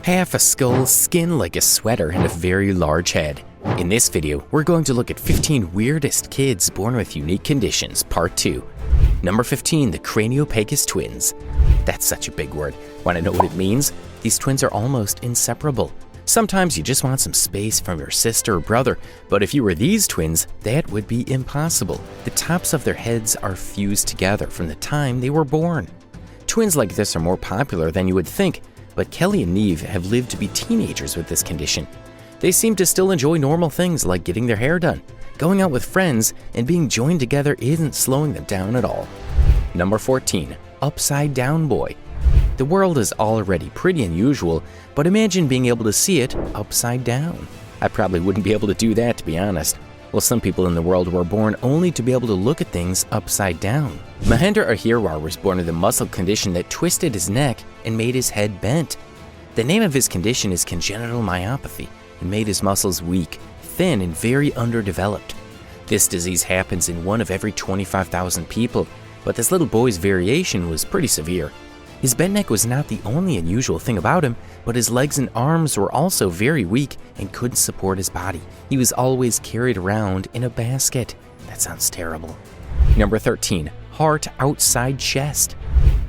Half a skull, skin like a sweater, and a very large head. In this video, we're going to look at 15 weirdest kids born with unique conditions, part 2. Number 15, the Craniopecus twins. That's such a big word. Want to know what it means? These twins are almost inseparable. Sometimes you just want some space from your sister or brother, but if you were these twins, that would be impossible. The tops of their heads are fused together from the time they were born. Twins like this are more popular than you would think, but Kelly and Neve have lived to be teenagers with this condition. They seem to still enjoy normal things like getting their hair done, going out with friends, and being joined together isn't slowing them down at all. Number 14, Upside Down Boy. The world is already pretty unusual, but imagine being able to see it upside down. I probably wouldn't be able to do that, to be honest. Well, some people in the world were born only to be able to look at things upside down. Mahendra Ahirwar was born with a muscle condition that twisted his neck and made his head bent. The name of his condition is congenital myopathy and made his muscles weak, thin, and very underdeveloped. This disease happens in 1 of every 25,000 people, but this little boy's variation was pretty severe. His bent neck was not the only unusual thing about him, but his legs and arms were also very weak and couldn't support his body. He was always carried around in a basket. That sounds terrible. Number 13, heart outside chest.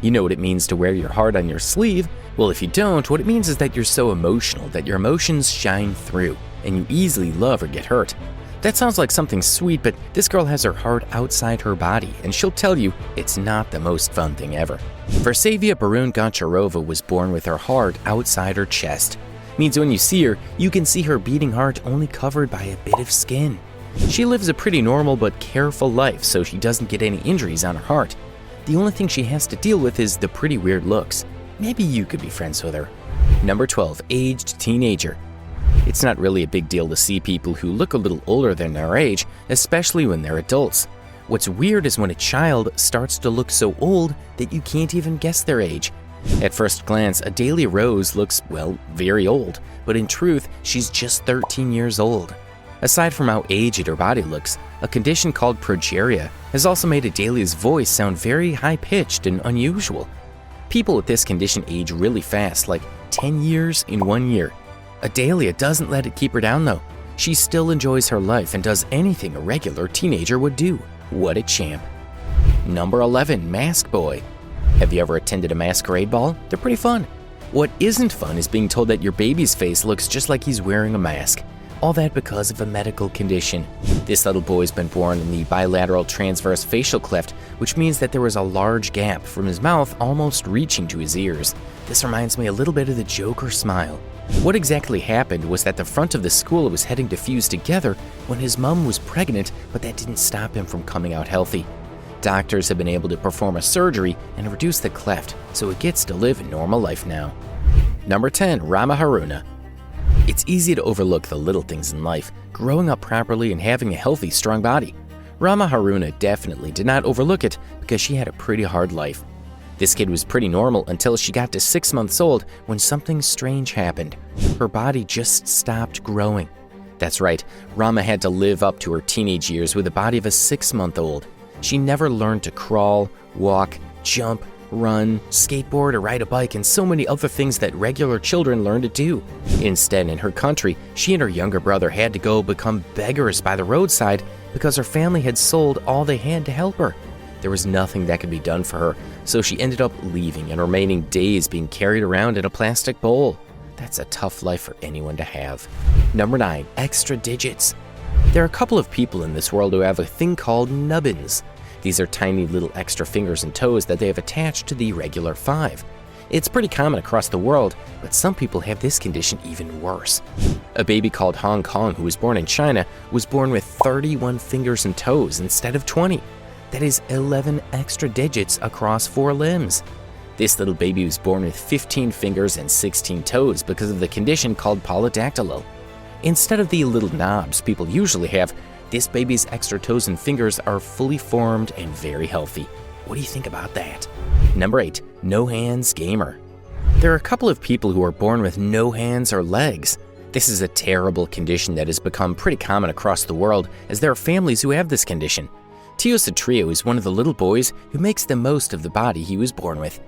You know what it means to wear your heart on your sleeve? Well, if you don't, what it means is that you're so emotional that your emotions shine through, and you easily love or get hurt. That sounds like something sweet, but this girl has her heart outside her body, and she'll tell you it's not the most fun thing ever. Versavia Barun Goncharova was born with her heart outside her chest. Means when you see her, you can see her beating heart only covered by a bit of skin. She lives a pretty normal but careful life, so she doesn't get any injuries on her heart. The only thing she has to deal with is the pretty weird looks. Maybe you could be friends with her. Number 12, aged teenager. It's not really a big deal to see people who look a little older than their age, especially when they're adults. What's weird is when a child starts to look so old that you can't even guess their age. At first glance, Adalia Rose looks, well, very old, but in truth, she's just 13 years old. Aside from how aged her body looks, a condition called progeria has also made Adalia's voice sound very high-pitched and unusual. People with this condition age really fast, like 10 years in 1 year. Adalia doesn't let it keep her down though. She still enjoys her life and does anything a regular teenager would do. What a champ. Number 11, Mask Boy. Have you ever attended a masquerade ball? They're pretty fun. What isn't fun is being told that your baby's face looks just like he's wearing a mask. All that because of a medical condition. This little boy's been born in the bilateral transverse facial cleft, which means that there was a large gap from his mouth almost reaching to his ears. This reminds me a little bit of the Joker smile. What exactly happened was that the front of the school was heading to fuse together when his mom was pregnant, but that didn't stop him from coming out healthy. Doctors have been able to perform a surgery and reduce the cleft, so it gets to live a normal life now. Number 10, Rama Haruna. It's easy to overlook the little things in life, growing up properly and having a healthy, strong body. Rama Haruna definitely did not overlook it because she had a pretty hard life. This kid was pretty normal until she got to 6 months old when something strange happened. Her body just stopped growing. That's right, Rama had to live up to her teenage years with the body of a 6-month-old. She never learned to crawl, walk, jump, run, skateboard, or ride a bike, and so many other things that regular children learn to do. Instead, in her country, she and her younger brother had to go become beggars by the roadside because her family had sold all they had to help her. There was nothing that could be done for her, so she ended up leaving and remaining days being carried around in a plastic bowl. That's a tough life for anyone to have. Number 9, extra digits. There are a couple of people in this world who have a thing called nubbins. These are tiny little extra fingers and toes that they have attached to the regular 5. It's pretty common across the world, but some people have this condition even worse. A baby called Hong Kong who was born in China was born with 31 fingers and toes instead of 20. That is 11 extra digits across 4 limbs. This little baby was born with 15 fingers and 16 toes because of the condition called polydactyly. Instead of the little knobs people usually have, this baby's extra toes and fingers are fully formed and very healthy. What do you think about that? Number 8, no hands gamer. There are a couple of people who are born with no hands or legs. This is a terrible condition that has become pretty common across the world as there are families who have this condition. Tio Satrio is one of the little boys who makes the most of the body he was born with.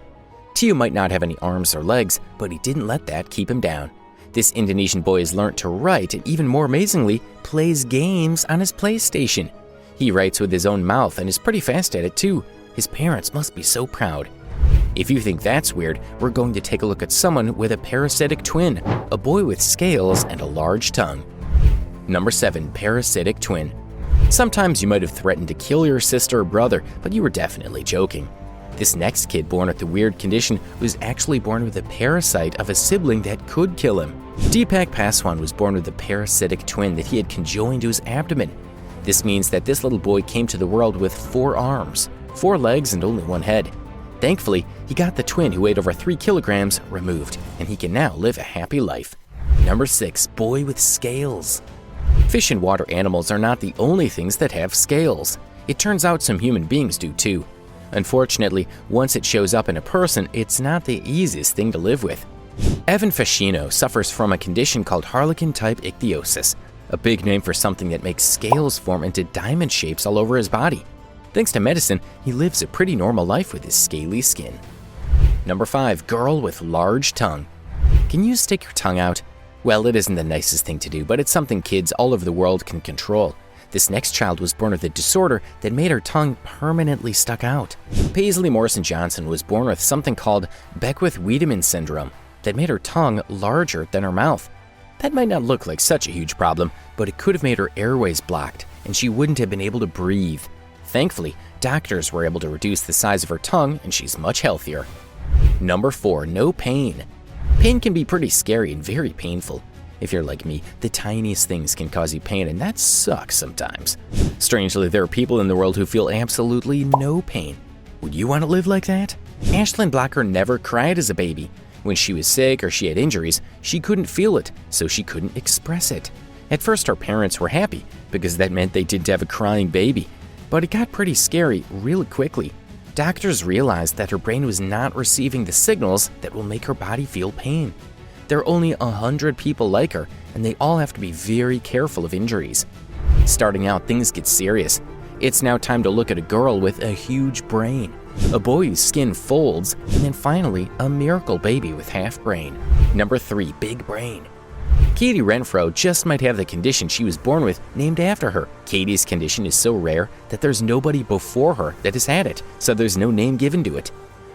Tio might not have any arms or legs, but he didn't let that keep him down. This Indonesian boy has learned to write and, even more amazingly, plays games on his PlayStation. He writes with his own mouth and is pretty fast at it too. His parents must be so proud. If you think that's weird, we're going to take a look at someone with a parasitic twin, a boy with scales and a large tongue. Number 7. Parasitic twin. Sometimes you might have threatened to kill your sister or brother, but you were definitely joking. This next kid born with the weird condition was actually born with a parasite of a sibling that could kill him. Deepak Paswan was born with a parasitic twin that he had conjoined to his abdomen. This means that this little boy came to the world with 4 arms, 4 legs, and only 1 head. Thankfully, he got the twin, who weighed over 3 kilograms, removed, and he can now live a happy life. Number 6. Boy with scales. Fish and water animals are not the only things that have scales. It turns out some human beings do too. Unfortunately, once it shows up in a person, it's not the easiest thing to live with. Evan Fascino suffers from a condition called harlequin-type ichthyosis, a big name for something that makes scales form into diamond shapes all over his body. Thanks to medicine, he lives a pretty normal life with his scaly skin. Number 5. Girl with large tongue. Can you stick your tongue out? Well, it isn't the nicest thing to do, but it's something kids all over the world can control. This next child was born with a disorder that made her tongue permanently stuck out. Paisley Morrison Johnson was born with something called Beckwith-Wiedemann syndrome that made her tongue larger than her mouth. That might not look like such a huge problem, but it could have made her airways blocked, and she wouldn't have been able to breathe. Thankfully, doctors were able to reduce the size of her tongue, and she's much healthier. Number 4. No pain. Pain can be pretty scary and very painful. If you're like me, the tiniest things can cause you pain, and that sucks sometimes. Strangely, there are people in the world who feel absolutely no pain. Would you want to live like that? Ashlyn Blocker never cried as a baby. When she was sick or she had injuries, she couldn't feel it, so she couldn't express it. At first, her parents were happy because that meant they didn't have a crying baby. But it got pretty scary really quickly. Doctors realized that her brain was not receiving the signals that will make her body feel pain. There are only 100 people like her, and they all have to be very careful of injuries. Starting out, things get serious. It's now time to look at a girl with a huge brain, a boy whose skin folds, and then finally, a miracle baby with half brain. Number 3. Big brain. Katie Renfro just might have the condition she was born with named after her. Katie's condition is so rare that there's nobody before her that has had it, so there's no name given to it.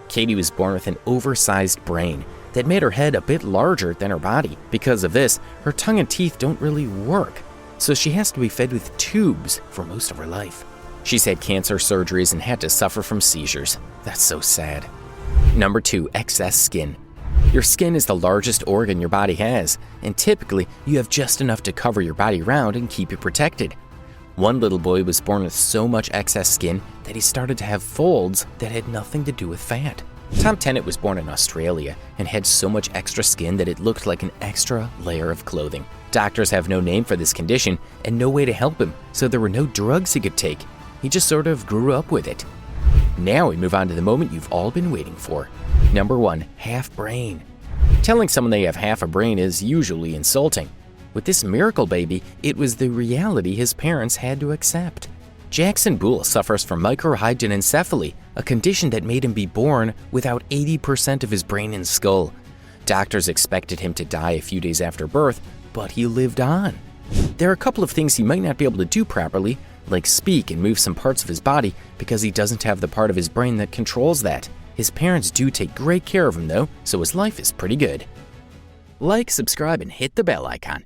Katie was born with an oversized brain that made her head a bit larger than her body. Because of this, her tongue and teeth don't really work, so she has to be fed with tubes for most of her life. She's had cancer surgeries and had to suffer from seizures. That's so sad. Number 2. Excess skin. Your skin is the largest organ your body has, and typically you have just enough to cover your body around and keep it protected. One little boy was born with so much excess skin that he started to have folds that had nothing to do with fat. Tom Tennant was born in Australia and had so much extra skin that it looked like an extra layer of clothing. Doctors have no name for this condition and no way to help him, so there were no drugs he could take. He just sort of grew up with it. Now we move on to the moment you've all been waiting for. Number 1. Half brain. Telling someone they have half a brain is usually insulting. With this miracle baby, it was the reality his parents had to accept. Jackson Bull suffers from microhydranencephaly, a condition that made him be born without 80% of his brain and skull. Doctors expected him to die a few days after birth, but he lived on. There are a couple of things he might not be able to do properly, like speak and move some parts of his body, because he doesn't have the part of his brain that controls that. His parents do take great care of him though, so his life is pretty good. Like, subscribe, and hit the bell icon.